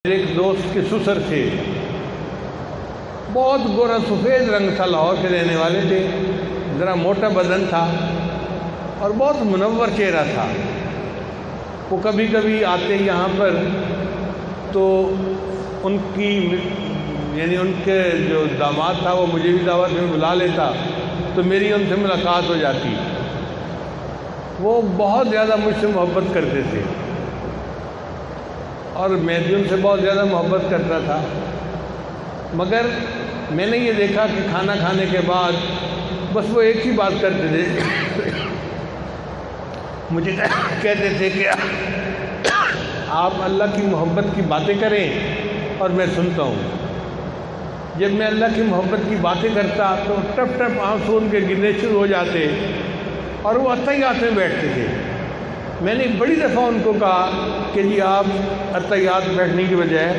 ایک دوست کے سسر تھے، بہت گورا سفید رنگ تھا، لاہور کے رہنے والے تھے، ذرا موٹا بدن تھا اور بہت منور چہرہ تھا۔ وہ کبھی کبھی آتے یہاں پر تو ان کی یعنی ان کے جو داماد تھا وہ مجھے بھی دعوت میں بلا لیتا تو میری ان سے ملاقات ہو جاتی۔ وہ بہت زیادہ مجھ سے محبت کرتے تھے اور میں بھی ان سے بہت زیادہ محبت کرتا تھا، مگر میں نے یہ دیکھا کہ کھانا کھانے کے بعد بس وہ ایک ہی بات کرتے تھے، مجھے کہتے تھے کہ آپ اللہ کی محبت کی باتیں کریں اور میں سنتا ہوں۔ جب میں اللہ کی محبت کی باتیں کرتا تو ٹپ ٹپ آنسو ان کے گرنے شروع ہو جاتے اور وہ عطیات میں بیٹھتے تھے۔ میں نے بڑی دفعہ ان کو کہا کہ جی آپ عطیات بیٹھنے کی بجائے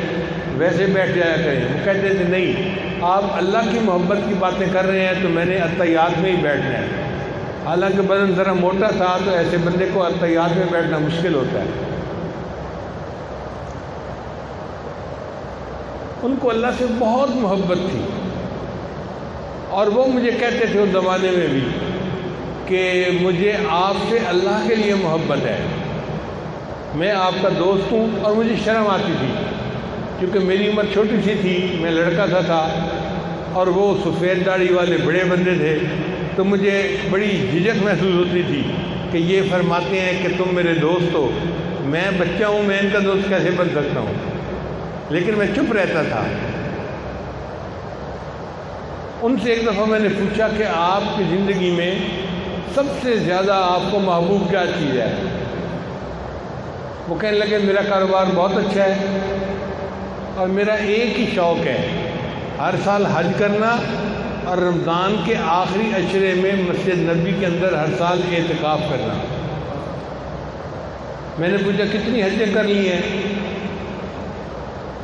ویسے بیٹھ جایا کریں۔ وہ کہتے تھے نہیں، آپ اللہ کی محبت کی باتیں کر رہے ہیں تو میں نے عطیات میں ہی بیٹھنا ہے۔ حالانکہ بدن ذرا موٹا تھا تو ایسے بندے کو عطیات میں بیٹھنا مشکل ہوتا ہے۔ ان کو اللہ سے بہت محبت تھی اور وہ مجھے کہتے تھے اس زمانے میں بھی کہ مجھے آپ سے اللہ کے لیے محبت ہے، میں آپ کا دوست ہوں۔ اور مجھے شرم آتی تھی کیونکہ میری عمر چھوٹی سی تھی، میں لڑکا سا تھا اور وہ سفید داڑھی والے بڑے بندے تھے، تو مجھے بڑی جھجک محسوس ہوتی تھی کہ یہ فرماتے ہیں کہ تم میرے دوست ہو، میں بچہ ہوں، میں ان کا دوست کیسے بن سکتا ہوں؟ لیکن میں چپ رہتا تھا۔ ان سے ایک دفعہ میں نے پوچھا کہ آپ کی زندگی میں سب سے زیادہ آپ کو محبوب کیا چیز ہے؟ وہ کہنے لگے میرا کاروبار بہت اچھا ہے اور میرا ایک ہی شوق ہے، ہر سال حج کرنا اور رمضان کے آخری عشرے میں مسجد نبی کے اندر ہر سال اعتکاف کرنا۔ میں نے پوچھا کتنی حجیں کر لی ہیں؟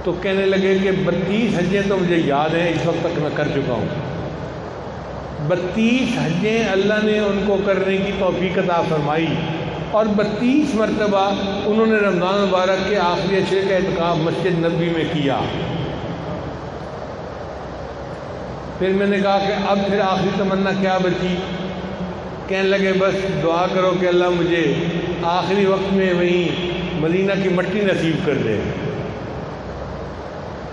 تو کہنے لگے کہ 32 حجیں تو مجھے یاد ہیں، اس وقت تک میں کر چکا ہوں۔ 32 حجیں اللہ نے ان کو کرنے کی توفیق عطا فرمائی اور 32 مرتبہ انہوں نے رمضان مبارک کے آخری عشرے کا اعتکاف مسجد نبی میں کیا۔ پھر میں نے کہا کہ اب پھر آخری تمنا کیا بچی؟ کہنے لگے بس دعا کرو کہ اللہ مجھے آخری وقت میں وہیں مدینہ کی مٹی نصیب کر دے۔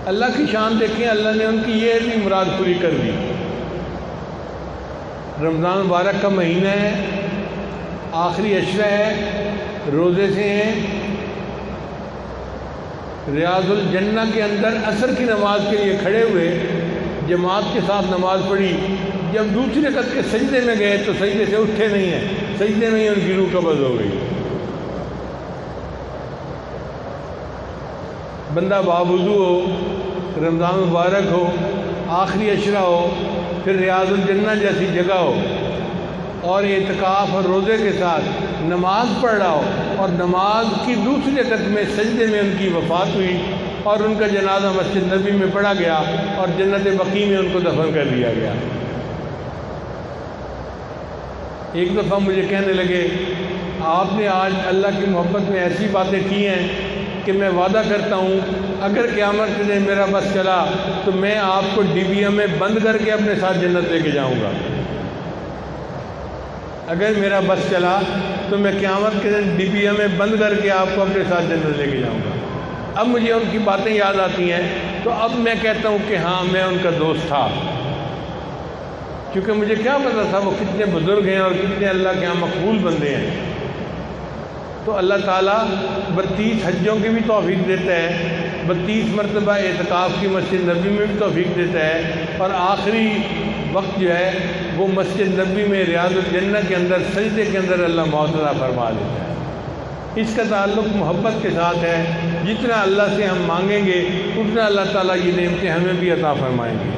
اللہ کی شان دیکھیں، اللہ نے ان کی یہ بھی مراد پوری کر دی۔ رمضان مبارک کا مہینہ ہے، آخری عشرہ ہے، روزے سے ہیں، ریاض الجنہ کے اندر عصر کی نماز کے لیے کھڑے ہوئے، جماعت کے ساتھ نماز پڑھی، جب دوسری رکعت کے سجدے میں گئے تو سجدے سے اٹھے نہیں ہیں، سجدے میں ہی ان کی روح قبض ہو گئی۔ بندہ باوضو ہو، رمضان مبارک ہو، آخری عشرہ ہو، پھر ریاض الجنہ جیسی جگہ ہو اور اعتکاف اور روزے کے ساتھ نماز پڑھ رہا ہو اور نماز کی دوسری رکعت میں سجدے میں ان کی وفات ہوئی اور ان کا جنازہ مسجد نبی میں پڑھا گیا اور جنت بقیع میں ان کو دفن کر دیا گیا۔ ایک دفعہ مجھے کہنے لگے آپ نے آج اللہ کی محبت میں ایسی باتیں کی ہیں کہ میں وعدہ کرتا ہوں اگر قیامت کے دن میرا بس چلا تو میں آپ کو ڈبیا میں بند کر کے اپنے ساتھ جنت لے کے جاؤں گا۔ اگر میرا بس چلا تو میں قیامت کے دن ڈبیا میں بند کر کے آپ کو اپنے ساتھ جنت لے کے جاؤں گا۔ اب مجھے ان کی باتیں یاد آتی ہیں تو اب میں کہتا ہوں کہ ہاں میں ان کا دوست تھا، کیونکہ مجھے کیا پتا تھا وہ کتنے بزرگ ہیں اور کتنے اللہ کے یہاں مقبول بندے ہیں۔ تو اللہ تعالیٰ 32 حجوں کی بھی توفیق دیتا ہے، 32 مرتبہ اعتکاف کی مسجد نبی میں بھی توفیق دیتا ہے اور آخری وقت جو ہے وہ مسجد نبی میں ریاض الجنہ کے اندر سجدے کے اندر اللہ موت عطا فرما دیتا ہے۔ اس کا تعلق محبت کے ساتھ ہے، جتنا اللہ سے ہم مانگیں گے اتنا اللہ تعالیٰ یہ نعمتیں ہمیں بھی عطا فرمائیں گے۔